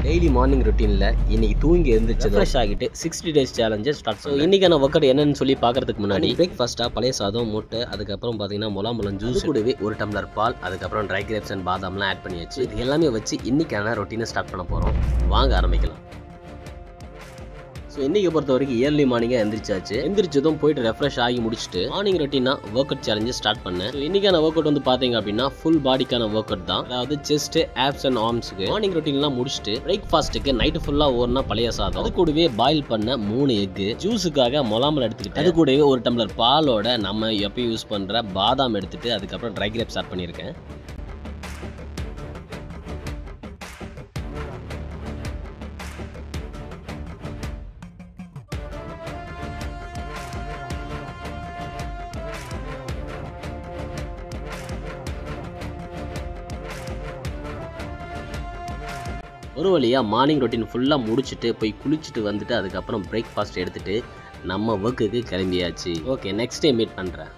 Daily morning ரொட்டீனில் இன்னைக்கு தூங்கி எழுந்திரிச்சு ஃப்ரெஷ் ஆகிட்டு 60 days சேலஞ்சை ஸ்டார்ட் பண்ணுவோம். இன்னைக்கான ஒர்க் அவுட் என்னன்னு சொல்லி பார்க்கறதுக்கு முன்னாடி பிரேக்ஃபாஸ்ட்டாக பழைய சாதம் முட்டை, அதுக்கப்புறம் பார்த்தீங்கன்னா முலாம்பழம் ஜூஸ் கூடவே ஒரு டம்ளர் பால், அதுக்கப்புறம் ட்ரை கிரேப்ஸ் அண்ட் பாதாம்லாம் ஆட் பண்ணியாச்சு. இது எல்லாமே வச்சு இன்னைக்கான ரொட்டீனை ஸ்டார்ட் பண்ண போகிறோம். வாங்க ஆரம்பிக்கலாம். ஸோ இன்றைக்கி பொறுத்த வரைக்கும் இயர்லி மார்னிங்காக எந்திரிச்சதும் போயிட்டு ரெஃப்ரெஷ் ஆகி முடிச்சுட்டு மார்னிங் ரொட்டீனாக ஒர்க் அவுட் சேலஞ்சு ஸ்டார்ட் பண்ணேன். ஸோ இன்றைக்கான ஒர்க் அவுட் வந்து பார்த்தீங்க அப்படின்னா ஃபுல் பாடிக்கான ஒர்க் அவுட் தான். அதாவது செஸ்ட், ஆப்ஸ் அண்ட் ஆர்ம்ஸுக்கு மார்னிங் ரொட்டீன்லாம் முடிச்சுட்டு பிரேக்ஃபாஸ்ட்டுக்கு நைட்டு ஃபுல்லாக ஓடுனா பழைய சாதம், அது கூடவே பாயில் பண்ண 3 எக்கு, ஜூஸுக்காக முலாம்பழம் எடுத்துக்கிட்டு அது கூடவே ஒரு டம்ளர் பாலோட நம்ம எப்பயும் யூஸ் பண்ணுற பாதாம் எடுத்துட்டு அதுக்கப்புறம் ட்ரை கிரேப்ஸ் ஆட் பண்ணியிருக்கேன். ஒரு வழியாக மார்னிங் ரொட்டீன் ஃபுல்லாக முடிச்சுட்டு போய் குளிச்சுட்டு வந்துட்டு அதுக்கப்புறம் பிரேக்ஃபாஸ்ட் எடுத்துகிட்டு நம்ம ஒர்க்குக்கு கிளம்பியாச்சு. ஓகே, நெக்ஸ்ட் டே மீட் பண்ணுறேன்.